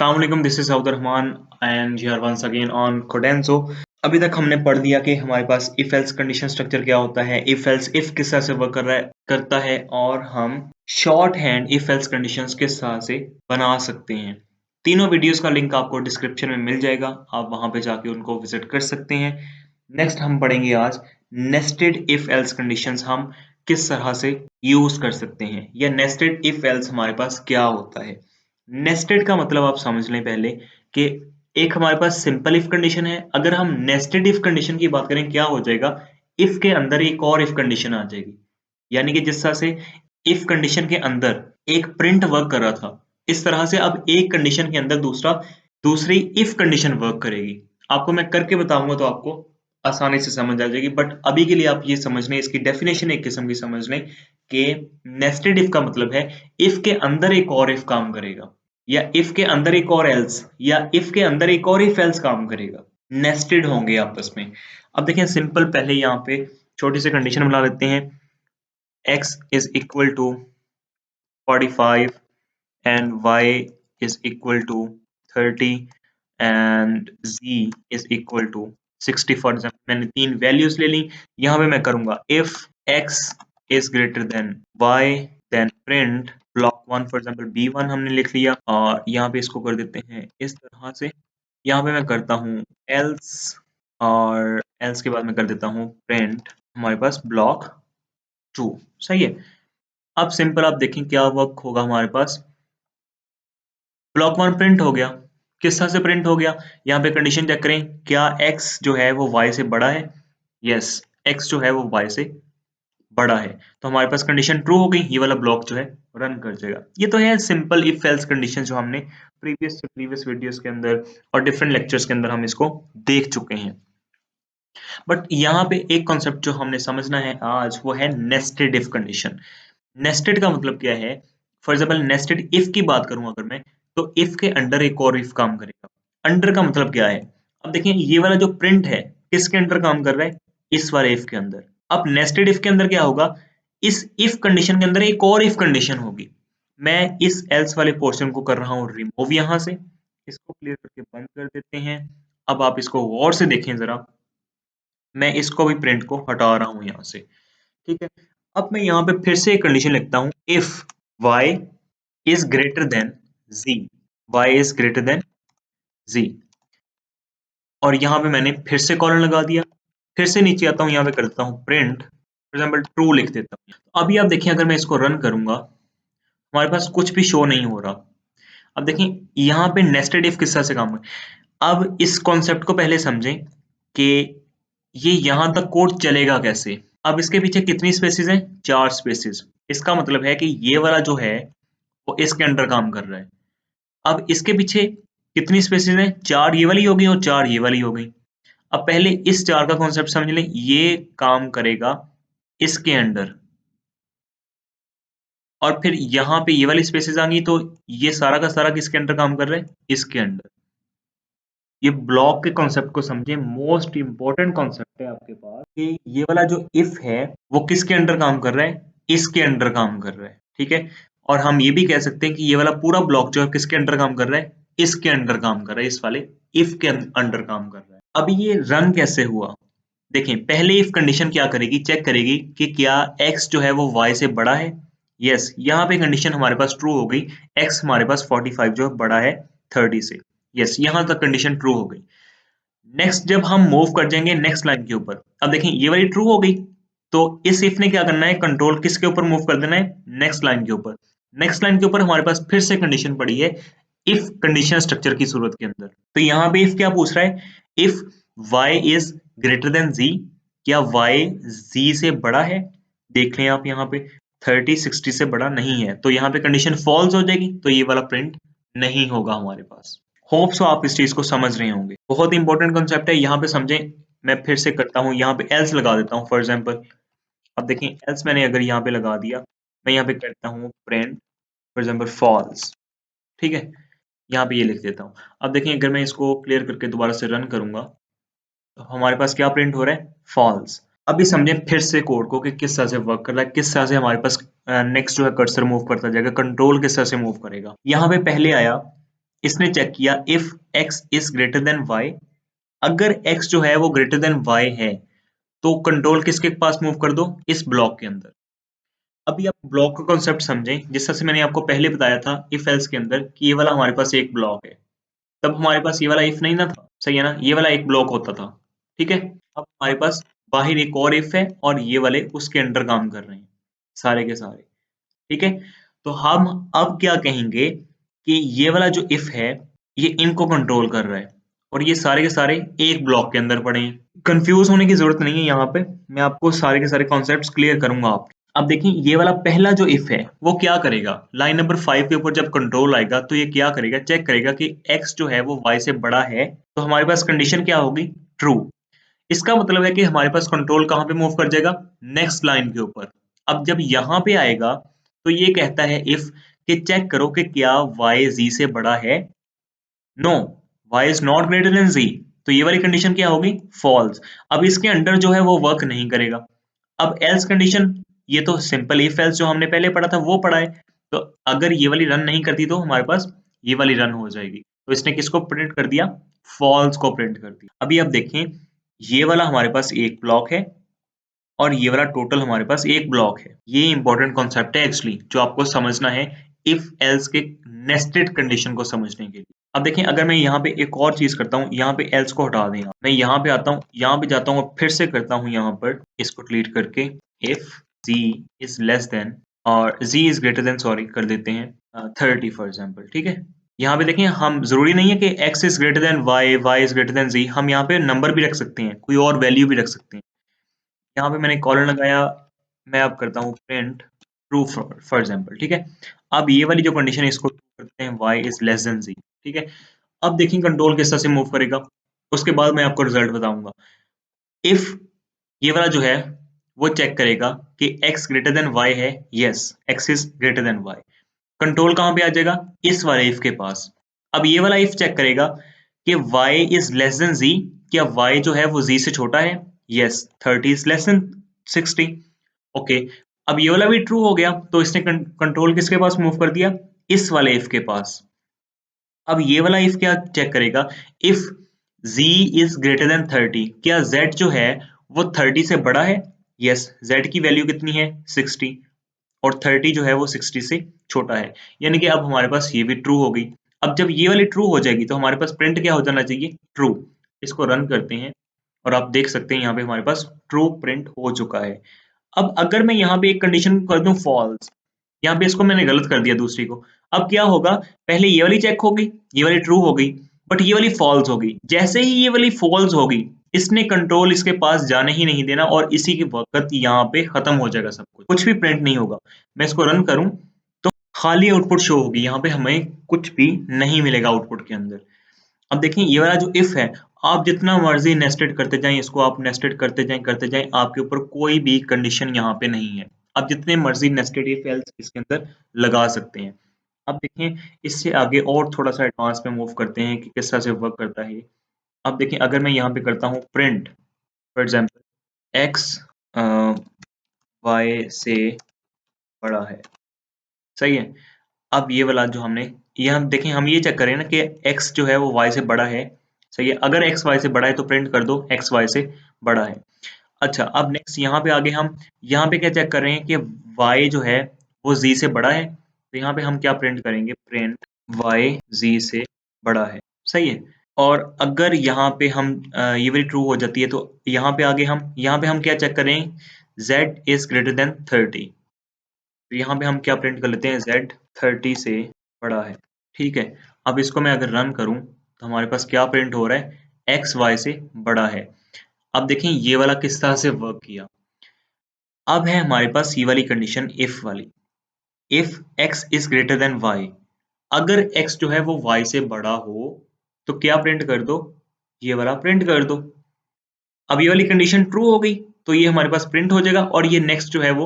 अस्सलाम वालेकुम, this is Abdul Rahman and here once again on Codenso. अभी तक हमने पढ़ लिया कि हमारे पास इफ एल्स कंडीशन स्ट्रक्चर क्या होता है, इफ एल्स इफ किस तरह से वर्क करता है और हम short hand if else conditions किस तरह से बना सकते हैं। तीनों वीडियोस का लिंक आपको डिस्क्रिप्शन में मिल जाएगा, आप वहां पे जाके उनको विजिट कर सकते हैं। नेक्स्ट हम पढ़ेंगे आज नेस्टेड इफ एल्स कंडीशंस हम किस तरह से यूज कर सकते हैं, या नेस्टेड इफ एल्स हमारे पास क्या होता है। नेस्टेड का मतलब आप समझ लें पहले कि एक हमारे पास सिंपल इफ कंडीशन है। अगर हम नेस्टेड इफ कंडीशन की बात करें, क्या हो जाएगा, इफ के अंदर एक और इफ कंडीशन आ जाएगी। यानी कि जिस तरह से इफ कंडीशन के अंदर एक प्रिंट वर्क कर रहा था, इस तरह से अब एक कंडीशन के अंदर दूसरी इफ कंडीशन वर्क करेगी। आपको मैं करके बताऊंगा तो आपको आसानी से समझ आ जाएगी, बट अभी के लिए आप ये समझ लें, इसकी डेफिनेशन एक किस्म की समझ लें कि नेस्टेड इफ का मतलब है इफ के अंदर एक और इफ काम करेगा, या इफ के अंदर एक और एल्स, या इफ के अंदर एक और इफ एल्स काम करेगा। नेस्टेड होंगे आपस में। अब देखें सिंपल, पहले यहाँ पे छोटी सी कंडीशन बना लेते हैं। x is equal to 45 and y is equal to 30 and z is equal to 60। For example मैंने तीन वैल्यूज ले ली। यहाँ पे मैं करूंगा if x is greater than y then print block 1, for example b1 हमने लिख लिया, और यहाँ पे इसको कर देते हैं इस तरह से। यहाँ पे मैं करता हूँ else, और else के बाद मैं कर देता हूँ print हमारे पास ब्लॉक 2। सही है। अब सिंपल आप देखें क्या वर्क होगा हमारे पास। ब्लॉक 1 प्रिंट हो गया। किस तरह से प्रिंट हो गया, यहाँ पे कंडीशन चेक करें, क्या x जो है वो y से बड़ा है। यस, x जो है वो y से बड़ा है, तो हमारे पास कंडीशन ट्रू हो गई। ये वाला ब्लॉक जो है रन कर जाएगा। ये तो है सिंपल इफ एल्स कंडीशन, जो हमने प्रीवियस वीडियोस के अंदर और डिफरेंट लेक्चर्स के अंदर हम इसको देख चुके हैं। बट यहाँ पे एक कॉन्सेप्ट जो हमने समझना है आज, वो है नेस्टेड इफ कंडीशन। नेस्टेड का मतलब क्या है। फॉर एग्जाम्पल नेस्टेड इफ की बात करूं अगर मैं, तो इफ के अंडर एक और इफ काम करेगा। अंडर का मतलब क्या है। अब देखिए ये वाला जो प्रिंट है किसके अंडर काम कर रहा है, इस वाले इफ के अंदर। अब नेस्टेड इफ के अंदर क्या होगा, इस इफ कंडीशन के अंदर एक और इफ कंडीशन होगी। मैं इस एल्स वाले पोर्शन को कर रहा हूं रिमूव, यहां से इसको क्लियर करके बंद कर देते हैं। अब आप इसको गौर से देखें जरा, मैं इसको भी प्रिंट को हटा रहा हूं यहां से। ठीक है। अब मैं यहाँ पे फिर से एक कंडीशन लिखता हूं, if y is greater than z, y is greater than z, और यहाँ पे मैंने फिर से कॉलन लगा दिया। फिर से नीचे आता हूँ, यहाँ पे कर देता हूँ प्रिंट, फॉर एग्जाम्पल ट्रू लिख देता हूँ। अभी आप देखिए अगर मैं इसको रन करूंगा, हमारे पास कुछ भी शो नहीं हो रहा। अब देखिए यहाँ पे नेस्टेड इफ किस तरह से काम है। अब इस कॉन्सेप्ट को पहले समझें कि ये यहां तक कोड चलेगा कैसे। अब इसके पीछे कितनी स्पेसिस हैं, 4 स्पेसिस। इसका मतलब है कि ये वाला जो है वो इसके अंडर काम कर रहा है। अब इसके पीछे कितनी स्पेसिस हैं, 4 ये वाली हो गई और 4 ये वाली हो गई। अब पहले इस 4 का कॉन्सेप्ट समझ लें, ये काम करेगा इसके अंडर, और फिर यहाँ पे ये वाली स्पेसिस आ गई, तो ये सारा का सारा किसके अंडर काम कर रहा है, इसके अंडर। ये ब्लॉक के कॉन्सेप्ट को समझे, मोस्ट इंपॉर्टेंट कॉन्सेप्ट है आपके पास, कि ये वाला जो इफ है वो किसके अंडर काम कर रहा है, इसके अंडर काम कर रहा है। ठीक है। और हम ये भी कह सकते हैं कि ये वाला पूरा ब्लॉक जो है किसके अंडर काम कर रहा है, इसके अंडर काम कर रहा है, इस वाले इफ के अंडर काम कर रहा है। अब ये रन कैसे हुआ, देखें पहले इफ कंडीशन क्या करेगी, चेक करेगी कि क्या x जो है वो y से बड़ा है। यस, यहाँ पे कंडीशन हमारे पास ट्रू हो गई, x हमारे पास 45 जो है बड़ा है 30 से। यस, यहाँ तक कंडीशन ट्रू हो गई। नेक्स्ट जब हम मूव कर जाएंगे नेक्स्ट लाइन के ऊपर, अब देखें ये वाली ट्रू हो गई, तो इस इफ ने क्या करना है, कंट्रोल किसके ऊपर मूव कर देना है, नेक्स्ट लाइन के ऊपर। नेक्स्ट लाइन के ऊपर हमारे पास फिर से कंडीशन पड़ी है इफ कंडीशन स्ट्रक्चर की सूरत के अंदर। तो यहाँ पे इफ क्या पूछ रहा है, if y is greater than z, क्या y z से बड़ा है। देख लें आप यहाँ पे 30 60 से बड़ा नहीं है, तो यहाँ पे कंडीशन फॉल्स हो जाएगी, तो ये वाला प्रिंट नहीं होगा हमारे पास। होप सो आप इस चीज को समझ रहे होंगे, बहुत इंपॉर्टेंट कॉन्सेप्ट है, यहाँ पे समझें। मैं फिर से करता हूँ, यहाँ पे एल्स लगा देता हूँ फॉर एग्जाम्पल। अब देखें एल्स मैंने अगर यहाँ पे लगा दिया, मैं यहाँ पे करता हूँ प्रिंट फॉर एग्जाम्पल फॉल्स। ठीक है, यहाँ पे ये लिख देता हूँ। अब देखें अगर मैं इसको क्लियर करके दोबारा से रन करूंगा, तो हमारे पास क्या प्रिंट हो रहा है, फॉल्स। अभी समझें फिर से कोड को कि किस तरह से वर्क कर रहा है, किस तरह से हमारे पास नेक्स्ट जो है कर्सर मूव करता जाएगा, कंट्रोल किस तरह से मूव करेगा। यहाँ पे पहले आया इसने चेक किया if x is greater than y, अगर x जो है वो ग्रेटर देन y है तो कंट्रोल किसके पास मूव कर दो, इस ब्लॉक के अंदर। अभी आप ब्लॉक का कॉन्सेप्ट समझें, जिस तरह से मैंने आपको पहले बताया था इफ एल्स के अंदर कि ये वाला हमारे पास एक ब्लॉक है, तब हमारे पास ये वाला इफ नहीं ना था, सही है ना, ये वाला एक ब्लॉक होता था, ठीक है। अब हमारे पास बाहर एक और इफ है और ये वाले उसके अंडर काम कर रहे हैं सारे के सारे, ठीक है। तो हम अब क्या कहेंगे कि ये वाला जो इफ है ये इनको कंट्रोल कर रहा है और ये सारे के सारे एक ब्लॉक के अंदर पड़े हैं। कंफ्यूज होने की जरूरत नहीं है, यहाँ पे मैं आपको सारे के सारे कॉन्सेप्ट्स क्लियर करूंगा। आप अब देखिए ये वाला पहला जो इफ है वो क्या करेगा, लाइन नंबर 5 के ऊपर जब कंट्रोल आएगा तो ये क्या करेगा, चेक करेगा कि x जो है वो y से बड़ा है, तो हमारे पास कंडीशन क्या होगी, ट्रू। इसका मतलब है कि हमारे पास कंट्रोल कहाँ पे मूव कर जाएगा, नेक्स्ट लाइन के ऊपर। अब जब यहाँ पे आएगा तो ये कहता है इफ कि चेक करो कि क्या y z से बड़ा है, no, y is not greater than z, तो ये वाली कंडीशन क्या होगी, फॉल्स। अब इसके अंडर जो है वो वर्क नहीं करेगा। अब एल्स कंडीशन, ये तो सिंपल इफ एल्स जो हमने पहले पढ़ा था वो पढ़ा है, तो अगर ये वाली रन नहीं करती तो हमारे पास ये वाली रन हो जाएगी। तो इसने किसको प्रिंट कर दिया, फॉल्स को प्रिंट कर दिया। अभी आप देखें ये वाला हमारे पास एक ब्लॉक है और ये वाला टोटल हमारे पास एक ब्लॉक है। ये इंपॉर्टेंट कॉन्सेप्ट है एक्चुअली जो आपको समझना है इफ एल्स के नेस्टेड कंडीशन को समझने के लिए। अब देखें अगर मैं यहाँ पे एक और चीज करता हूँ, यहाँ पे एल्स को हटा दें, मैं यहाँ पे आता हूँ, यहाँ पे जाता हूँ और फिर से करता हूँ यहाँ पर इसको डिलीट करके if z is less than और z is greater then, sorry कर देते हैं 30 फॉर एग्जाम्पल, ठीक है। यहाँ पे देखें हम जरूरी नहीं है कि x is greater than y is greater than z, हम यहाँ पे नंबर भी रख सकते हैं, कोई और वैल्यू भी रख सकते हैं। यहाँ पे मैंने कॉलन लगाया, मैं अब करता हूँ प्रिंट ट्रू फॉर एग्जाम्पल, ठीक है। अब ये वाली जो कंडीशन है इसको करते हैं y is less than z, ठीक है। अब देखिए कंट्रोल किस तरह से मूव करेगा, उसके बाद मैं आपको रिजल्ट बताऊंगा। इफ ये वाला जो है वो चेक करेगा कि x ग्रेटर देन y है, yes x is greater than y, control कहाँ पे आ जाएगा, इस वाले इफ के पास। अब ये वाला इफ चेक करेगा कि y is less than z, क्या y जो है वो z से छोटा है, yes 30 is less than 60, okay. अब ये वाला भी ट्रू हो गया तो इसने कंट्रोल किसके पास मूव कर दिया, इस वाले इफ के पास। अब ये वाला इफ क्या चेक करेगा, if z is greater than 30, क्या z जो है वो 30 से बड़ा है, यस z की वैल्यू कितनी है 60 और 30 जो है वो 60 से छोटा है, यानी कि अब हमारे पास ये भी ट्रू हो गई। अब जब ये वाली ट्रू हो जाएगी तो हमारे पास प्रिंट क्या हो जाना चाहिए, ट्रू। इसको रन करते हैं और आप देख सकते हैं यहाँ पे हमारे पास ट्रू प्रिंट हो चुका है। अब अगर मैं यहाँ पे एक कंडीशन कर दूं फॉल्स, यहाँ पे इसको मैंने गलत कर दिया दूसरी को, अब क्या होगा, पहले ये वाली चेक होगी, ये वाली ट्रू हो गई, बट ये वाली फॉल्स होगी। जैसे ही ये वाली फॉल्स होगी इसने कंट्रोल इसके पास जाने ही नहीं देना और इसी के वक्त यहाँ पे खत्म हो जाएगा सब कुछ, कुछ भी प्रिंट नहीं होगा। मैं इसको रन करूं तो खाली आउटपुट शो होगी, यहाँ पे हमें कुछ भी नहीं मिलेगा आउटपुट के अंदर। अब देखिए ये वाला जो इफ है, आप जितना मर्जी नेस्टेड करते जाएं, इसको आप नेस्टेड करते जाएं, आपके ऊपर कोई भी कंडीशन यहाँ पे नहीं है। आप जितने मर्जी नेस्टेड इफ एल्स इसके अंदर लगा सकते हैं। अब देखें इससे आगे और थोड़ा सा एडवांस में मूव करते हैं कि किस तरह से वर्क करता है ये। अब देखें अगर मैं यहाँ पे करता हूँ print for example x y से बड़ा है, सही है। अब ये वाला जो हमने, ये हम देखें हम ये चेक करें ना कि x जो है वो y से बड़ा है, सही है। अगर x y से बड़ा है तो प्रिंट कर दो x y से बड़ा है। अच्छा अब नेक्स्ट यहाँ पे आगे हम यहाँ पे क्या चेक कर रहे हैं कि y जो है वो z से बड़ा है, तो यहाँ पे हम क्या प्रिंट करेंगे, प्रिंट y z से बड़ा है, सही है। और अगर यहाँ पे हम ये वाली ट्रू हो जाती है तो यहाँ पे हम क्या चेक करें, z इज ग्रेटर देन 30, तो यहाँ पे हम क्या प्रिंट कर लेते हैं, z 30 से बड़ा है, ठीक है। अब इसको मैं अगर रन करूं तो हमारे पास क्या प्रिंट हो रहा है, x y से बड़ा है। अब देखें ये वाला किस तरह से वर्क किया। अब है हमारे पास ये वाली कंडीशन इफ वाली, if x is greater than y, अगर x जो है वो y से बड़ा हो तो क्या प्रिंट कर दो, ये वाला प्रिंट कर दो। अब ये वाली कंडीशन ट्रू हो गई तो ये हमारे पास प्रिंट हो जाएगा और ये नेक्स्ट जो है वो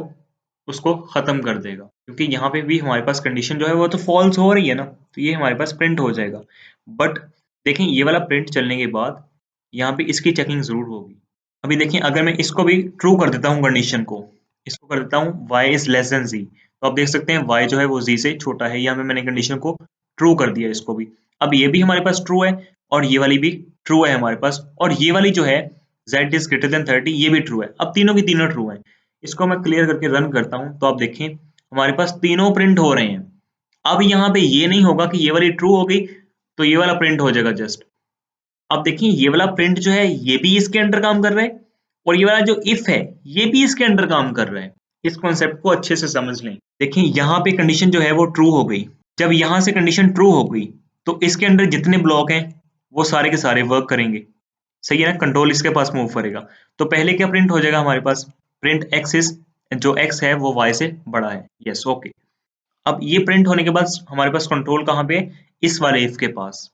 उसको खत्म कर देगा, क्योंकि यहाँ पे भी हमारे पास कंडीशन जो है वो तो फॉल्स हो रही है ना, तो ये हमारे पास प्रिंट हो जाएगा। बट देखें ये वाला प्रिंट चलने के बाद यहाँ पे इसकी चेकिंग जरूर होगी। अभी देखें अगर मैं इसको भी ट्रू कर देता हूँ कंडीशन को, इसको कर देता हूँ y is less than z, तो आप देख सकते हैं y जो है वो z से छोटा है, यहाँ पे मैंने कंडीशन को ट्रू कर दिया इसको भी। अब ये भी हमारे पास ट्रू है और ये वाली भी ट्रू है हमारे पास, और ये वाली जो है z इज ग्रेटर देन 30 ये भी ट्रू है। अब तीनों की तीनों ट्रू है। इसको मैं क्लियर करके रन करता हूं तो आप देखें हमारे पास तीनों प्रिंट हो रहे हैं। अब यहाँ पे ये नहीं होगा कि ये वाली ट्रू हो गई तो ये वाला प्रिंट हो जाएगा जस्ट। अब देखिए ये वाला प्रिंट जो है ये भी इसके अंडर काम कर रहा है और ये वाला जो इफ है ये भी इसके अंडर काम कर रहा है। इस कॉन्सेप्ट को अच्छे से समझ लें। देखिए यहाँ पे कंडीशन जो है वो ट्रू हो गई। जब यहाँ से कंडीशन ट्रू हो गई तो इसके अंदर जितने ब्लॉक हैं वो सारे के सारे वर्क करेंगे। सही है ना, कंट्रोल इसके पास मूव करेगा। तो पहले क्या प्रिंट हो जाएगा हमारे पास, प्रिंट एक्स इज, जो एक्स है वो वाई से बड़ा है। Yes okay. अब ये प्रिंट होने के बाद हमारे पास कंट्रोल कहाँ पे, इस वाले इफ के पास।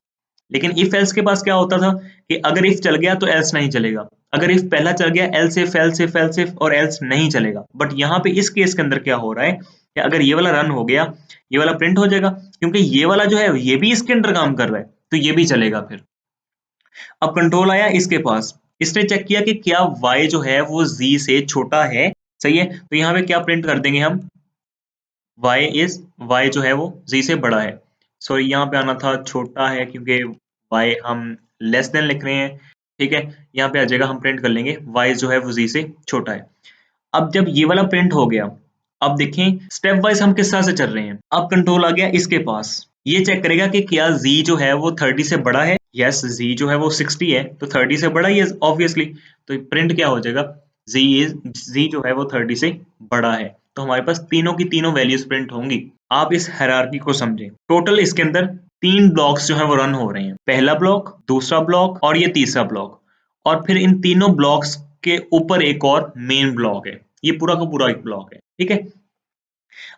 लेकिन इफ एल्स के पास क्या होता था कि अगर इफ चल गया तो एल्स नहीं चलेगा, अगर इफ पहला चल गया else if else if else if और एल्स नहीं चलेगा। बट यहाँ पे इस केस के अंदर क्या हो रहा है कि अगर ये वाला रन हो गया ये वाला प्रिंट हो जाएगा, क्योंकि ये वाला जो है ये भी इसके अंदर काम कर रहा है तो ये भी चलेगा फिर। अब कंट्रोल आया इसके पास, इसने चेक किया कि क्या y जो है वो z से छोटा है। सही है, तो यहाँ पे क्या प्रिंट कर देंगे हम, y जो है वो z से बड़ा है। सॉरी यहाँ पे आना था छोटा है क्योंकि y हम लेस देन लिख रहे हैं। ठीक है, यहाँ पे आ जाएगा, हम प्रिंट कर लेंगे y जो है वो z से छोटा है। अब जब ये वाला प्रिंट हो गया, अब देखें स्टेप वाइज हम किस तरह से चल रहे हैं। अब कंट्रोल आ गया इसके पास, ये चेक करेगा कि क्या z जो है वो 30 से बड़ा है। यस, z जो है वो 60 है तो 30 से बड़ा ही है ऑब्वियसली। तो प्रिंट क्या हो जाएगा, z जो है वो 30 से बड़ा है। तो हमारे पास तीनों की तीनों वैल्यूज प्रिंट होंगी। आप इस हायरार्की को समझें। टोटल इसके अंदर 3 ब्लॉक्स जो है वो रन हो रहे हैं, पहला ब्लॉक, दूसरा ब्लॉक और ये तीसरा ब्लॉक। और फिर इन तीनों ब्लॉक्स के ऊपर एक और मेन ब्लॉक है, ये पूरा का पूरा एक ब्लॉक है। ठीक है,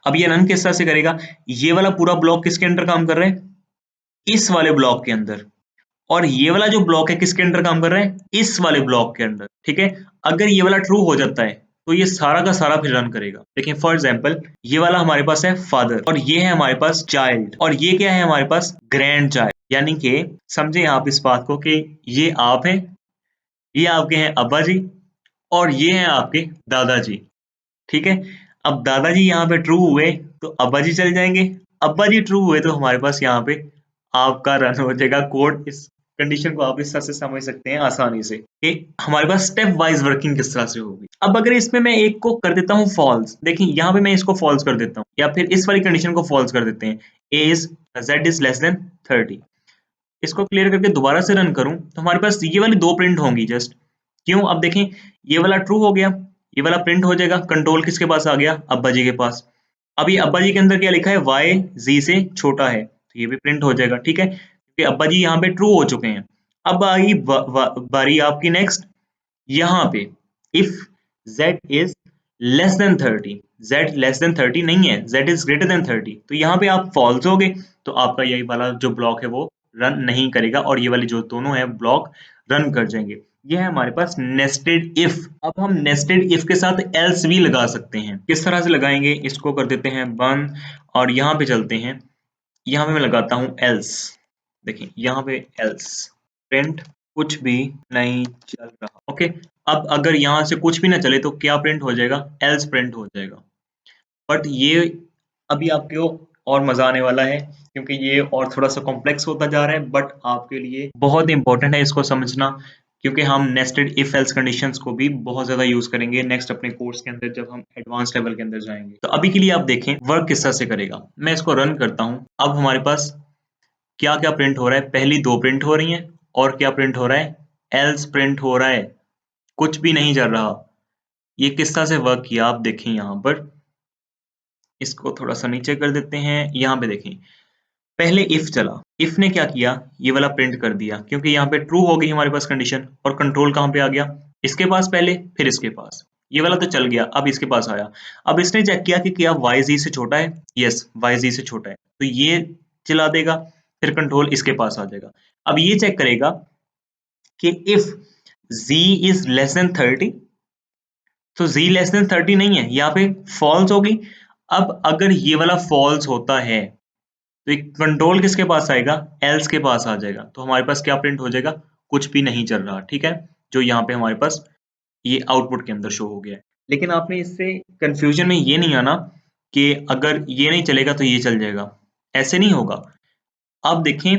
अब ये रन किस तरह से करेगा, ये वाला पूरा ब्लॉक किसके अंडर काम कर रहा है, इस वाले ब्लॉक के अंदर। और ये वाला जो ब्लॉक है किसके अंडर काम कर रहा है, इस वाले ब्लॉक के अंदर। ठीक है, अगर ये वाला ट्रू हो जाता है तो ये सारा का सारा फिर रन करेगा। देखिए फॉर एग्जांपल ये वाला हमारे पास है फादर और ये है हमारे पास चाइल्ड और ये क्या है हमारे पास ग्रैंड चाइल्ड। यानी कि समझे आप इस बात को कि ये आप हैं, ये आपके हैं अब्बा जी और ये हैं आपके दादाजी। ठीक है, अब दादाजी यहाँ पे ट्रू हुए तो अब्बा जी चल जाएंगे, अब्बा जी ट्रू हुए तो हमारे पास यहाँ पे आपका रन हो जाएगा कोड। इस कंडीशन को आप इस तरह से समझ सकते हैं आसानी से कि हमारे पास स्टेप वाइज वर्किंग किस तरह से होगी। अब अगर इसमें मैं एक को कर देता हूँ फॉल्स, देखिए यहाँ पे मैं इसको फॉल्स कर देता हूँ या फिर इस वाली कंडीशन को फॉल्स कर देते हैं, z इज लेस देन 30। इसको क्लियर करके दोबारा से रन करूं तो हमारे पास ये वाली दो प्रिंट होंगी जस्ट। क्यों, अब देखें ये वाला ट्रू हो गया, ये वाला प्रिंट हो जाएगा। कंट्रोल किसके पास आ गया, अब्बा जी के पास। अब ये अब्बा जी के अंदर क्या लिखा है, y z से छोटा है तो ये भी प्रिंट हो जाएगा। ठीक है, क्योंकि अब्बा जी यहाँ पे ट्रू हो चुके हैं। अब आई बारी आपकी नेक्स्ट, यहाँ पे if z is less than 30, z less than 30 नहीं है, z इज ग्रेटर देन 30, तो यहाँ पे आप फॉल्स हो गए तो आपका यही वाला जो ब्लॉक है वो रन नहीं करेगा और ये वाली जो दोनों है ब्लॉक रन कर जाएंगे। ये है हमारे पास नेस्टेड इफ। अब हम नेस्टेड इफ के साथ एल्स भी लगा सकते हैं। किस तरह से लगाएंगे, इसको कर देते हैं बंद और यहाँ पे चलते हैं, यहाँ पे मैं लगाता हूँ एल्स। देखिए यहाँ पे एल्स प्रिंट कुछ भी नहीं चल रहा। ओके, अब अगर यहाँ से कुछ भी ना चले तो क्या प्रिंट हो जाएगा, एल्स प्रिंट हो जाएगा। बट ये अभी आपको और मजा आने वाला है क्योंकि ये और थोड़ा सा कॉम्प्लेक्स होता जा रहा है, बट आपके लिए बहुत इंपॉर्टेंट है इसको समझना क्योंकि हम नेस्टेड इफ एल्स कंडीशंस को भी बहुत ज्यादा यूज करेंगे नेक्स्ट अपने कोर्स के अंदर जब हम एडवांस लेवल के अंदर जाएंगे। तो अभी के लिए आप देखें वर्क किस तरह से करेगा। मैं इसको रन करता हूँ। अब हमारे पास क्या क्या प्रिंट हो रहा है, पहली दो प्रिंट हो रही हैं और क्या प्रिंट हो रहा है, एल्स प्रिंट हो रहा है, कुछ भी नहीं चल रहा। ये किस तरह से वर्क किया आप देखें, यहाँ पर इसको थोड़ा सा नीचे कर देते हैं। यहाँ पे देखें पहले इफ चला, इफ ने क्या किया, ये वाला प्रिंट कर दिया क्योंकि यहाँ पे ट्रू हो गई हमारे पास कंडीशन। और कंट्रोल कहाँ पे आ गया, इसके पास पहले फिर इसके पास। ये वाला तो चल गया, अब इसके पास आया। अब इसने चेक किया कि क्या y z से छोटा है, यस y z से छोटा है तो ये चला देगा, फिर कंट्रोल इसके पास आ जाएगा। अब ये चेक करेगा कि if z is less than 30, तो z लेस देन 30 नहीं है, यहाँ पे फॉल्स होगी। अब अगर ये वाला फॉल्स होता है तो एक कंट्रोल किसके पास आएगा, एल्स के पास आ जाएगा। तो हमारे पास क्या प्रिंट हो जाएगा, कुछ भी नहीं चल रहा। ठीक है, जो यहाँ पे हमारे पास ये आउटपुट के अंदर शो हो गया है। लेकिन आपने इससे कंफ्यूजन में ये नहीं आना कि अगर ये नहीं चलेगा तो ये चल जाएगा, ऐसे नहीं होगा। अब देखें,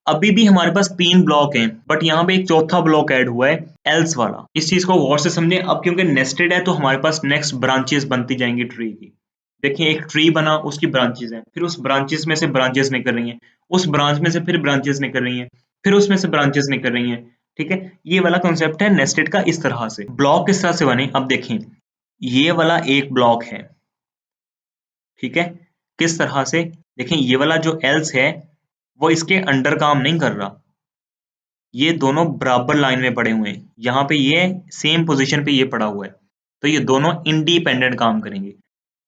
अभी भी हमारे पास 3 ब्लॉक हैं, बट यहाँ पे एक चौथा ब्लॉक ऐड हुआ है, एल्स वाला। इस चीज को गौर से समझें। अब क्योंकि नेस्टेड है तो हमारे पास नेक्स्ट ब्रांचेस बनती जाएंगी ट्री की। देखिए एक ट्री बना, उसकी ब्रांचेस हैं, फिर उस ब्रांचेस में से ब्रांचेस निकल रही हैं, उस ब्रांच में से फिर ब्रांचेस निकल रही हैं, फिर उसमें से ब्रांचेस निकल रही हैं। ठीक है, ये वाला कॉन्सेप्ट है नेस्टेड का। इस तरह से ब्लॉक किस तरह से बने, अब देखें, ये वाला एक ब्लॉक है, ठीक है, किस तरह से, देखें ये वाला जो एल्स है वो इसके अंडर काम नहीं कर रहा, ये दोनों बराबर लाइन में पड़े हुए हैं, यहाँ पे ये सेम पोजीशन पे ये पड़ा हुआ है, तो ये दोनों इंडिपेंडेंट काम करेंगे।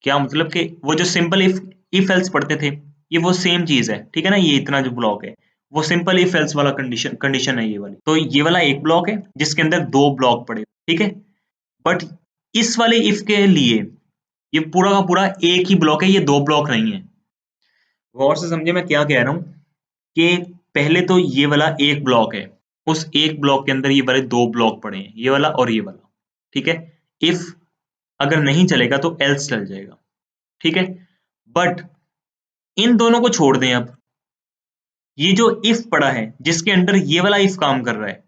क्या मतलब कि वो जो सिंपल इफ एल्स पढ़ते थे, ये वो सेम चीज है, ठीक है ना। ये इतना जो ब्लॉक है वो सिंपल इफ एल्स वाला कंडीशन है ये वाली। तो ये वाला एक ब्लॉक है जिसके अंदर दो ब्लॉक पड़े, ठीक है। बट इस वाले इफ के लिए ये पूरा का पूरा एक ही ब्लॉक है, ये दो ब्लॉक नहीं है। गौर से समझे मैं क्या कह रहा हूं, कि पहले तो ये वाला एक ब्लॉक है, उस एक ब्लॉक के अंदर ये वाले दो ब्लॉक पड़े हैं, ये वाला और ये वाला, ठीक है। इफ अगर नहीं चलेगा तो एल्स चल जाएगा, ठीक है। बट इन दोनों को छोड़ दें, अब ये जो इफ पड़ा है जिसके अंडर ये वाला इफ काम कर रहा है,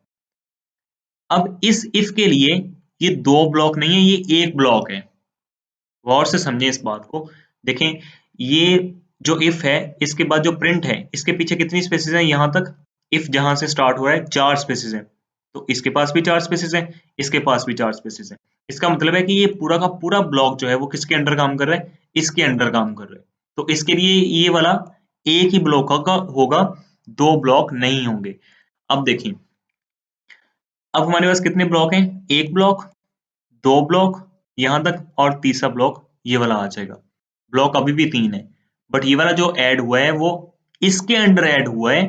अब इस इफ के लिए ये दो ब्लॉक नहीं है, ये एक ब्लॉक है। गौर से समझें इस बात को। देखें, ये जो इफ है इसके बाद जो प्रिंट है इसके पीछे कितनी स्पेसेस हैं, यहां तक इफ जहां से स्टार्ट हो रहा है 4 स्पेसेस हैं, तो इसके पास भी 4 स्पेसेस हैं, इसके पास भी 4 स्पेसेस हैं। इसका मतलब है कि ये पूरा का पूरा ब्लॉक जो है वो किसके अंडर काम कर रहा है, इसके अंडर काम कर रहा है। तो इसके लिए ये वाला एक ही ब्लॉक का होगा, दो ब्लॉक नहीं होंगे। अब देखिए, अब हमारे पास कितने ब्लॉक हैं, एक ब्लॉक, दो ब्लॉक यहां तक, और तीसरा ब्लॉक ये वाला आ जाएगा। ब्लॉक अभी भी 3 है, बट ये वाला जो ऐड हुआ है वो इसके अंडर ऐड हुआ है,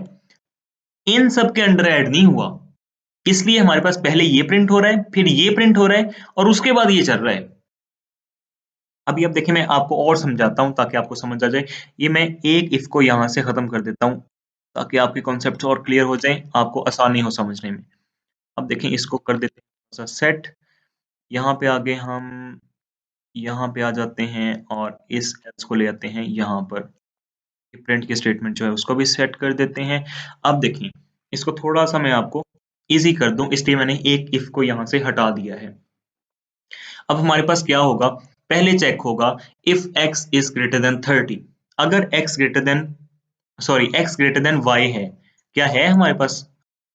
इन सब के अंडर ऐड नहीं हुआ। इसलिए हमारे पास पहले ये प्रिंट हो रहा है, फिर ये प्रिंट हो रहा है, और उसके बाद ये चल रहा है। अभी अब देखिए मैं आपको और समझाता हूं ताकि आपको समझ आ जाए। ये मैं एक इफ को यहां से खत्म कर देता हूं ताकि आपके कॉन्सेप्ट और क्लियर हो जाए, आपको आसानी हो समझने में। अब देखें, इसको कर देते हैं सेट। यहाँ पे आगे हम यहाँ पे आ जाते हैं और इस एल्स को ले आते हैं यहाँ पर, प्रिंट की स्टेटमेंट जो है उसको भी सेट कर देते हैं। अब देखें, इसको थोड़ा सा मैं आपको इजी कर दूं, इसलिए मैंने एक इफ को यहाँ से हटा दिया है। अब हमारे पास क्या होगा, पहले चेक होगा if x is greater than 30। अगर x greater than x greater than y है, क्या है हमारे पास,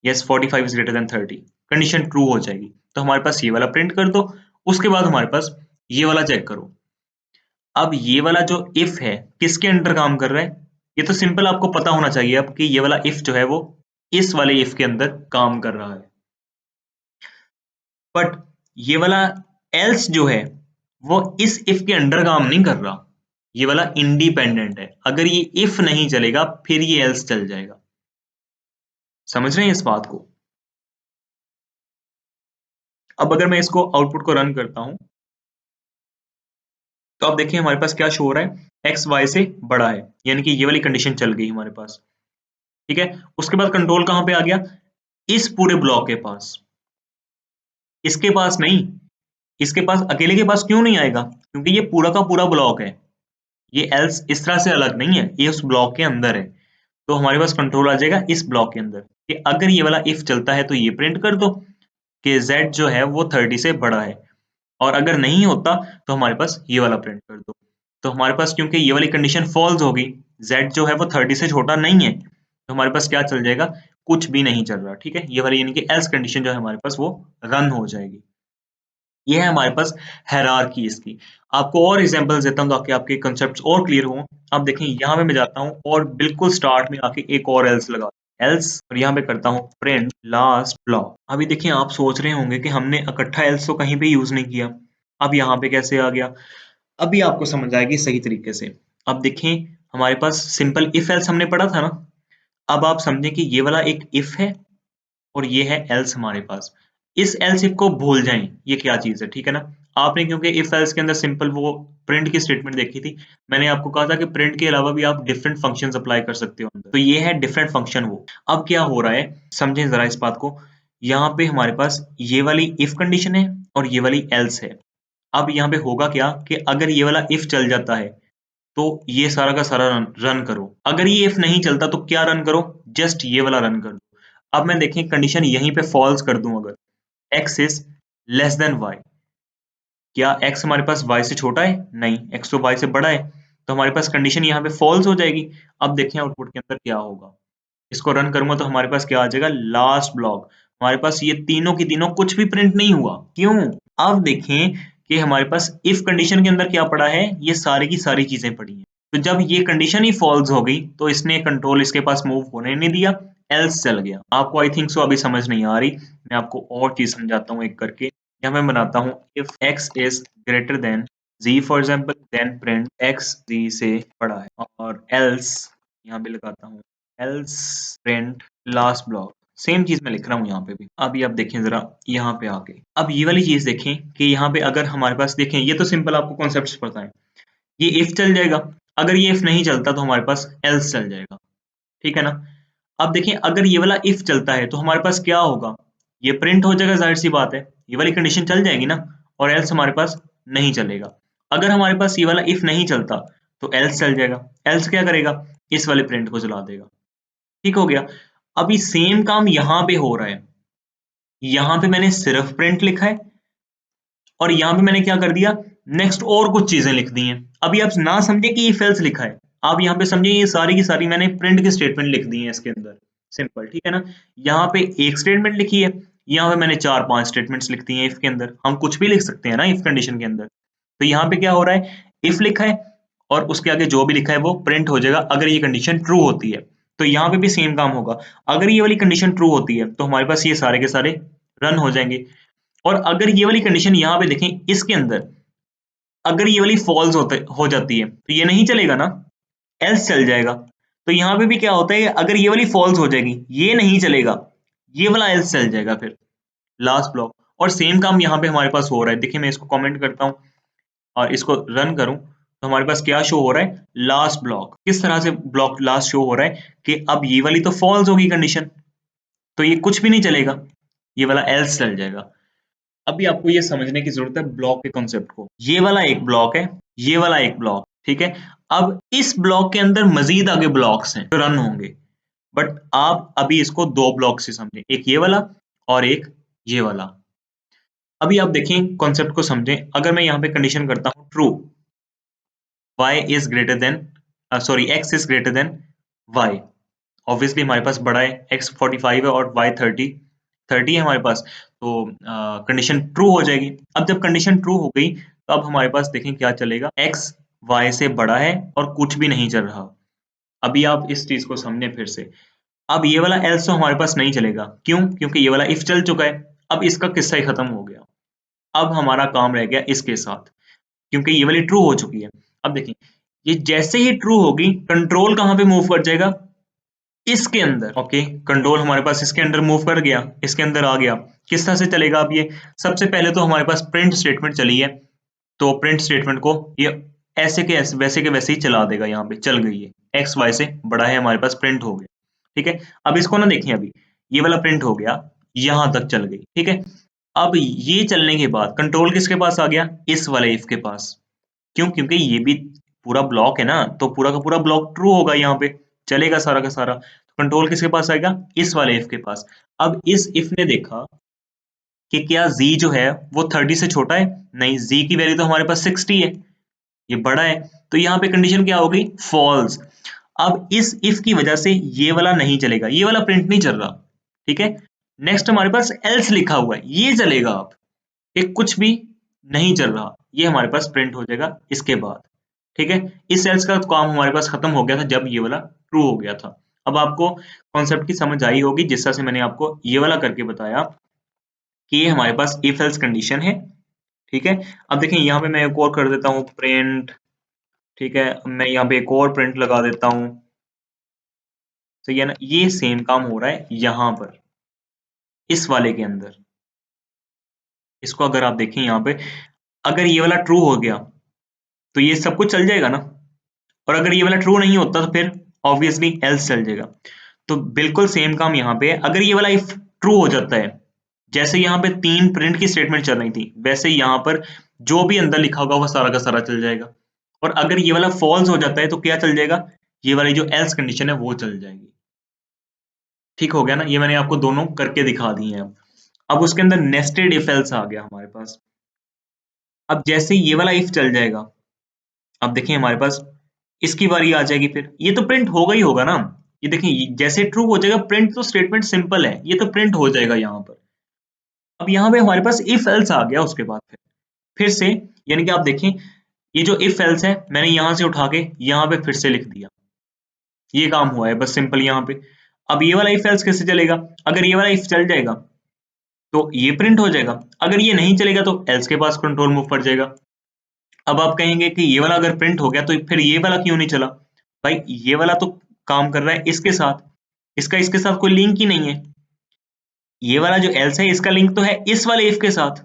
yes 45 is greater than 30, condition true हो जाएगी। तो हमारे पास ये वाला प्रिंट कर दो, उसके बाद हमारे पास ये वाला चेक करो। अब ये वाला जो इफ है किसके अंडर काम कर रहा है, ये तो सिंपल आपको पता होना चाहिए अब कि ये वाला इफ जो है वो इस वाले इफ के अंदर काम कर रहा है। बट ये वाला एल्स जो है वो इस इफ के अंडर काम नहीं कर रहा, ये वाला इंडिपेंडेंट है। अगर ये इफ नहीं चलेगा फिर ये एल्स चल जाएगा। समझ रहे हैं इस बात को। अब अगर मैं इसको आउटपुट को रन करता हूं तो अब देखिए हमारे पास क्या शो हो रहा है, एक्स वाई से बड़ा है, यानी कि ये वाली कंडीशन चल गई हमारे पास, ठीक है। उसके बाद कंट्रोल कहां पे आ गया, इस पूरे ब्लॉक के पास, इसके पास नहीं। इसके पास, अकेले के पास क्यों नहीं आएगा, क्योंकि ये पूरा का पूरा ब्लॉक है, ये एल्स इस तरह से अलग नहीं है, ये उस ब्लॉक के अंदर है। तो हमारे पास कंट्रोल आ जाएगा इस ब्लॉक के अंदर कि अगर ये वाला इफ चलता है तो ये प्रिंट कर दो कि z जो है वो 30 से बड़ा है, और अगर नहीं होता तो हमारे पास ये वाला प्रिंट कर दो। तो हमारे पास क्योंकि ये वाली कंडीशन फॉल्स होगी, z जो है वो 30 से छोटा नहीं है, तो हमारे पास क्या चल जाएगा, कुछ भी नहीं चल रहा, ठीक है। ये वाली यानी कि एल्स कंडीशन जो है हमारे पास वो रन हो जाएगी। ये है हमारे पास हायरार्की इसकी। आपको और एग्जांपल्स देता हूं ताकि आपके कांसेप्ट्स और क्लियर हों। अब देखें, यहाँ पे मैं जाता हूँ और बिल्कुल स्टार्ट में आके एक और एल्स लगा, एल्स, और यहाँ पे करता हूँ प्रिंट लास्ट ब्लॉक। अभी देखिए आप सोच रहे होंगे कि हमने इकट्ठा एल्स तो कहीं पे यूज नहीं किया, अब यहाँ पे कैसे आ गया। अभी आपको समझ आएगी सही तरीके से। अब देखें, हमारे पास सिंपल इफ एल्स हमने पढ़ा था ना, अब आप समझें कि ये वाला एक इफ है और ये है एल्स हमारे पास। इस एल्स इफ को भूल जाएं, ये क्या चीज है, ठीक है ना। आपने क्योंकि इफ एल्स के अंदर सिंपल वो प्रिंट की स्टेटमेंट देखी थी, मैंने आपको कहा था कि प्रिंट के अलावा भी आप डिफरेंट फंक्शंस अप्लाई कर सकते हो अंदर, तो ये है डिफरेंट फंक्शन वो। अब क्या हो रहा है, समझें जरा इस बात को। यहाँ पे हमारे पास ये वाली इफ कंडीशन है और ये वाली एल्स है। अब यहाँ पे होगा क्या कि अगर ये वाला इफ चल जाता है तो ये सारा का सारा रन करो। अगर ये इफ नहीं चलता तो क्या रन करो, जस्ट ये वाला रन कर दो। अब मैं देखें कंडीशन यहीं पे फॉल्स कर दूं, अगर x is less than y, क्या x हमारे पास y से छोटा है? नहीं, x तो y से बड़ा है, तो हमारे पास कंडीशन यहाँ पे फॉल्स हो जाएगी। अब देखें आउटपुट के अंदर क्या होगा। इसको रन करूंगा तो हमारे पास क्या आ जाएगा, लास्ट ब्लॉक। हमारे पास ये तीनों की तीनों कुछ भी प्रिंट नहीं हुआ, क्यों? अब देखें कि हमारे पास इफ कंडीशन के अंदर क्या पड़ा है, ये सारी की सारी चीजें पड़ी हैं। तो जब ये कंडीशन ही फॉल्स हो गई तो इसने कंट्रोल इसके पास मूव होने नहीं दिया, एल्स चल गया। आपको आई थिंक सो अभी समझ नहीं आ रही, मैं आपको और चीज समझाता हूँ एक करके। यहाँ मैं बनाता हूँ if x is greater than z for example, then print x z से बड़ा है, और एल्स यहाँ पे लगाता हूँ else print last block. Same चीज मैं लिख रहा हूँ यहाँ पे भी। अभी आप देखें जरा यहाँ पे आके, अब ये वाली चीज देखें कि यहाँ पे अगर हमारे पास देखें, ये तो सिंपल आपको कॉन्सेप्ट पता है, ये इफ चल जाएगा। अगर ये इफ नहीं चलता तो हमारे पास एल्स चल जाएगा, ठीक है ना। अब देखें अगर ये वाला इफ चलता है तो हमारे पास क्या होगा, ये प्रिंट हो जाएगा, जाहिर सी बात है, ये वाली कंडीशन चल जाएगी ना, और एल्स हमारे पास नहीं चलेगा। अगर हमारे पास ये वाला इफ नहीं चलता तो एल्स चल जाएगा। एल्स क्या करेगा, इस वाले प्रिंट को चला देगा, ठीक हो गया। अभी सेम काम यहाँ पे हो रहा है, यहाँ पे मैंने सिर्फ प्रिंट लिखा है और यहाँ पे मैंने क्या कर दिया, नेक्स्ट और कुछ चीजें लिख दी हैं। अभी आप ना समझे कि इफ एल्स लिखा है, आप यहाँ पे समझे ये सारी की सारी मैंने प्रिंट की स्टेटमेंट लिख दी है इसके अंदर, सिंपल, ठीक है ना। यहाँ पे एक स्टेटमेंट लिखी है, यहाँ पे मैंने 4-5 स्टेटमेंट्स लिख दी हैं इफ के अंदर। हम कुछ भी लिख सकते हैं ना इफ कंडीशन के अंदर। तो यहाँ पे क्या हो रहा है, इफ लिखा है और उसके आगे जो भी लिखा है वो प्रिंट हो जाएगा अगर ये कंडीशन ट्रू होती है। तो यहाँ पे भी सेम काम होगा, अगर ये वाली कंडीशन ट्रू होती है तो हमारे पास ये सारे के सारे रन हो जाएंगे। और अगर ये वाली कंडीशन यहाँ पे देखें इसके अंदर, अगर ये वाली फॉल्स हो जाती है तो ये नहीं चलेगा ना, एल्स चल जाएगा। तो यहाँ पे भी क्या होता है, अगर ये वाली फॉल्स हो जाएगी, ये नहीं चलेगा, ये वाला एल्स चल जाएगा फिर लास्ट ब्लॉक। और सेम काम यहाँ पे हमारे पास हो रहा है। देखिए मैं इसको कमेंट करता हूँ और इसको रन करूं तो हमारे पास क्या शो हो रहा है, लास्ट ब्लॉक। किस तरह से ब्लॉक लास्ट शो हो रहा है कि अब ये वाली तो फॉल्स होगी कंडीशन, तो ये कुछ भी नहीं चलेगा, ये वाला एल्स चल जाएगा। अभी आपको ये समझने की जरूरत है ब्लॉक के कॉन्सेप्ट को। ये वाला एक ब्लॉक है, ये वाला एक ब्लॉक, ठीक है। अब इस ब्लॉक के अंदर मजीद आगे ब्लॉक्स हैं जो रन होंगे, बट आप अभी इसको दो ब्लॉक से समझें, एक ये वाला और एक ये वाला। अभी आप देखें कॉन्सेप्ट को समझें। अगर मैं यहाँ पे कंडीशन करता हूँ true, y is greater than sorry x is greater than y, obviously हमारे पास बड़ा है, x 45 है और y 30 है हमारे पास, तो कंडीशन ट्रू हो जाएगी। अब जब कंडीशन ट्रू हो गई तो अब हमारे पास देखें क्या चलेगा, x y से बड़ा है और कुछ भी नहीं चल रहा। अभी आप इस चीज को समझें फिर से। अब ये वाला एल्स तो हमारे पास नहीं चलेगा, क्यों? क्योंकि ये वाला इफ चल चुका है, अब इसका किस्सा ही खत्म हो गया। अब हमारा काम रह गया इसके साथ, क्योंकि ये वाली ट्रू हो चुकी है। अब देखिए ये जैसे ही ट्रू होगी, कंट्रोल कहाँ पे मूव कर जाएगा, इसके अंदर। ओके, कंट्रोल हमारे पास इसके अंदर मूव कर गया, इसके अंदर आ गया। किस तरह से चलेगा अब ये, सबसे पहले तो हमारे पास प्रिंट स्टेटमेंट चली है, तो प्रिंट स्टेटमेंट को ये ऐसे के ऐसे वैसे के वैसे ही चला देगा। यहाँ पे चल गई है, एक्स वाई से बड़ा है हमारे पास, प्रिंट हो गया, ठीक है। अब इसको ना देखिए, अभी ये वाला प्रिंट हो गया, यहां तक चल गई, ठीक है। अब ये चलने के बाद कंट्रोल किसके पास आ गया, इस वाले इफ के पास। क्यों? क्योंकि ये भी पूरा ब्लॉक है ना, तो पूरा का पूरा ब्लॉक ट्रू होगा, यहाँ पे चलेगा सारा का सारा। तो कंट्रोल किसके पास आएगा, इस वाले इफ के पास। अब इस इफ ने देखा कि क्या z जो है वो 30 से छोटा है, नहीं, z की वैल्यू तो हमारे पास 60 है, ये बड़ा है, तो यहाँ पे कंडीशन क्या होगी, फॉल्स। अब इस इफ की वजह से ये वाला नहीं चलेगा, ये वाला प्रिंट नहीं चल रहा, ठीक है। नेक्स्ट हमारे पास एल्स लिखा हुआ है, ये चलेगा। अब ये कुछ भी नहीं चल रहा, ये हमारे पास प्रिंट हो जाएगा इसके बाद, ठीक है। इस सेल्स का काम हमारे पास खत्म हो गया था जब ये वाला ट्रू हो गया था। अब आपको कॉन्सेप्ट की समझ आई होगी जिस तरह से मैंने आपको ये वाला करके बताया कि ये हमारे पास इफ एल्स कंडीशन है, ठीक है। अब देखें यहाँ पे मैं एक और कर देता हूँ प्रिंट, ठीक है, मैं यहाँ पे एक और प्रिंट लगा देता हूँ, सही है ना। ये सेम काम हो रहा है यहाँ पर इस वाले के अंदर। इसको अगर आप देखें यहाँ पे, अगर ये वाला ट्रू हो गया तो ये सब कुछ चल जाएगा ना, और अगर ये वाला ट्रू नहीं होता तो फिर ऑब्वियसली एल्स चल जाएगा। तो बिल्कुल सेम काम यहाँ पे है। अगर ये वाला इफ ट्रू हो जाता है, जैसे यहाँ पे 3 प्रिंट की स्टेटमेंट चल रही थी, वैसे यहाँ पर जो भी अंदर लिखा होगा वो सारा का सारा चल जाएगा। और अगर ये वाला फॉल्स हो जाता है तो क्या चल जाएगा, ये वाली जो एल्स कंडीशन है वो चल जाएगी। ठीक हो गया ना, ये मैंने आपको दोनों करके दिखा दिए हैं। अब उसके अंदर नेस्टेड इफ एल्स आ गया हमारे पास। अब जैसे ये वाला इफ चल जाएगा, अब देखिए हमारे पास इसकी बारी आ जाएगी, फिर ये तो प्रिंट होगा ही होगा ना। ये देखिए जैसे ट्रू हो जाएगा प्रिंट, तो स्टेटमेंट सिंपल है, ये तो प्रिंट हो जाएगा यहाँ पर। अब यहाँ पे हमारे पास इफ एल्स आ गया उसके बाद फिर से, यानी कि आप देखें ये जो इफ एल्स है मैंने यहाँ से उठा के यहाँ पे फिर से लिख दिया, ये काम हुआ है बस सिंपल यहाँ पे। अब ये वाला इफ एल्स कैसे चलेगा, अगर ये वाला इफ चल जाएगा तो ये प्रिंट हो जाएगा, अगर ये नहीं चलेगा तो एल्स के पास कंट्रोल मूव कर जाएगा। अब आप कहेंगे कि ये वाला अगर प्रिंट हो गया तो फिर ये वाला क्यों नहीं चला, भाई ये वाला तो काम कर रहा है इसके साथ, इसका इसके साथ कोई लिंक ही नहीं है। ये वाला जो एल्स है इसका लिंक तो है इस वाले इफ के साथ,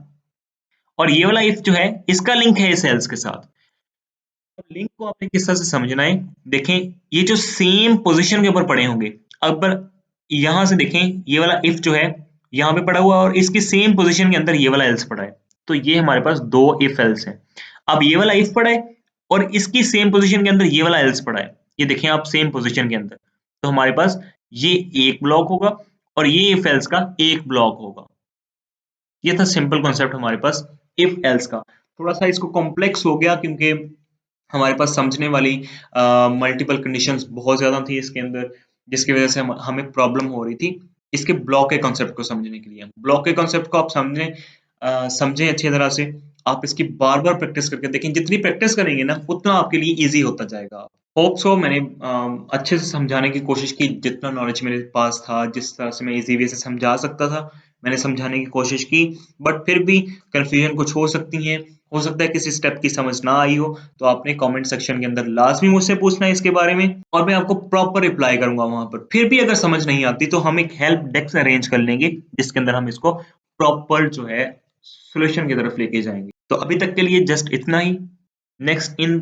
और ये वाला इफ जो है इसका लिंक है इस एल्स के साथ। लिंक को आपने किस तरह से समझना है, देखें ये जो सेम पोजीशन के ऊपर पड़े होंगे, अब यहां से देखें ये वाला इफ जो है यहाँ पे पड़ा हुआ है और इसकी सेम पोजीशन के अंदर ये वाला एल्स पड़ा है, तो ये हमारे पास दो इफ एल्स हैं। अब ये वाला इफ पड़ा है और इसकी सेम पोजीशन के अंदर ये वाला एल्स पड़ा है, ये देखें आप सेम पोजीशन के अंदर, तो हमारे पास ये एक ब्लॉक होगा और ये इफ एल्स का एक ब्लॉक होगा। ये था सिंपल कॉन्सेप्ट हमारे पास इफ एल्स का। थोड़ा सा इसको कॉम्प्लेक्स हो गया क्योंकि हमारे पास समझने वाली मल्टीपल कंडीशंस बहुत ज्यादा थी इसके अंदर, जिसकी वजह से हमें प्रॉब्लम हो रही थी इसके ब्लॉक के कॉन्सेप्ट को समझने के लिए। ब्लॉक के कॉन्सेप्ट को आप समझें अच्छी तरह से, आप इसकी बार बार प्रैक्टिस करके देखें, जितनी प्रैक्टिस करेंगे ना उतना आपके लिए इजी होता जाएगा। होप सो मैंने अच्छे से समझाने की कोशिश की, जितना नॉलेज मेरे पास था, जिस तरह से मैं इजी वे से समझा सकता था मैंने समझाने की कोशिश की। बट फिर भी कंफ्यूजन कुछ हो सकती है, हो सकता है किसी स्टेप की समझ ना आई हो, तो आपने कमेंट सेक्शन के अंदर लाजमी मुझसे पूछना है इसके बारे में और मैं आपको प्रॉपर रिप्लाई करूंगा वहां पर। फिर भी अगर समझ नहीं आती तो हम एक हेल्प डेस्क अरेंज कर लेंगे जिसके अंदर हम इसको प्रॉपर जो है सोल्यूशन की तरफ लेके जाएंगे। तो अभी तक के लिए जस्ट इतना ही। नेक्स्ट इन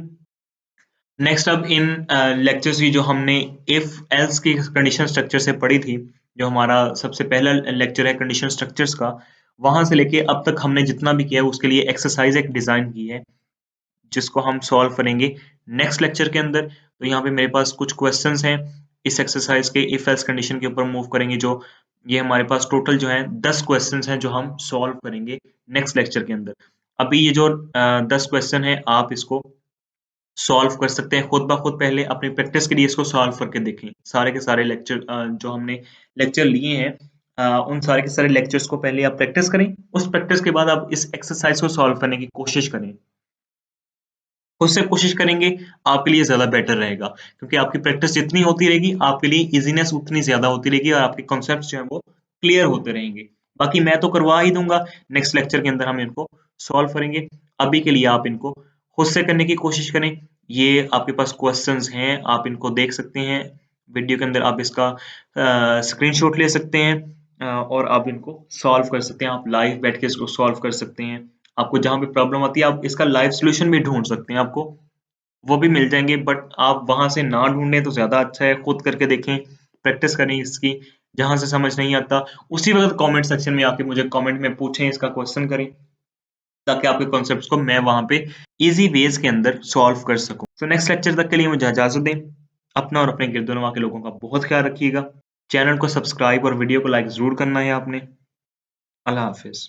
नेक्स्ट अब इन लेक्चर्स की जो हमने इफ एल्स की कंडीशन स्ट्रक्चर से पढ़ी थी, जो हमारा सबसे पहला लेक्चर है कंडीशन स्ट्रक्चर्स का, वहां से लेके अब तक हमने जितना भी किया है उसके लिए एक्सरसाइज एक डिजाइन की है जिसको हम सॉल्व करेंगे नेक्स्ट लेक्चर के अंदर। तो यहाँ पे मेरे पास कुछ क्वेश्चंस हैं इस एक्सरसाइज के इफ एल्स कंडीशन के ऊपर मूव करेंगे, जो ये हमारे पास टोटल जो है 10 क्वेश्चंस हैं जो हम सॉल्व करेंगे नेक्स्ट लेक्चर के अंदर। अभी ये जो 10 क्वेश्चन है आप इसको सॉल्व कर सकते हैं खुद ब खुद, पहले अपनी प्रैक्टिस के लिए इसको सॉल्व करके देखें। सारे के सारे लेक्चर जो हमने लेक्चर लिए हैं उन सारे के सारे लेक्चर्स को पहले आप प्रैक्टिस करें, उस प्रैक्टिस के बाद आप इस एक्सरसाइज को सॉल्व करने की कोशिश करें। खुद से कोशिश करेंगे आपके लिए ज़्यादा बेटर रहेगा, क्योंकि आपकी प्रैक्टिस जितनी होती रहेगी आपके लिए ईज़ीनेस उतनी ज़्यादा होती रहेगी और आपके कॉन्सेप्ट्स जो हैं वो क्लियर होते रहेंगे। बाकी मैं तो करवा ही दूँगा, नेक्स्ट लेक्चर के अंदर हम इनको सॉल्व करेंगे। अभी के लिए आप इनको खुद से करने की कोशिश करें। ये आपके पास क्वेश्चंस हैं, आप इनको देख सकते हैं। वीडियो के अंदर आप इसका स्क्रीनशॉट ले सकते हैं और आप इनको सॉल्व कर सकते हैं। आप लाइव बैठ के इसको सॉल्व कर सकते हैं। आपको जहाँ पे प्रॉब्लम आती है आप इसका लाइव सॉल्यूशन भी ढूँढ सकते हैं, आपको वो भी मिल जाएँगे, बट आप वहाँ से ना ढूँढें तो ज़्यादा अच्छा है, खुद करके देखें, प्रैक्टिस करें इसकी। जहाँ से समझ नहीं आता उसी वक़्त कमेंट सेक्शन में आके मुझे कमेंट में पूछें, इसका क्वेश्चन करें, ताकि आपके कॉन्सेप्ट्स को मैं वहाँ पे ईज़ी वेज़ के अंदर सॉल्व कर सकूँ। तो नेक्स्ट लेक्चर तक के लिए मुझे इजाज़त दें। अपना और अपने गिरदोनवा के लोगों का बहुत ख्याल रखिएगा। चैनल को सब्सक्राइब और वीडियो को लाइक ज़रूर करना है आपने। अल्लाह हाफ़िज़।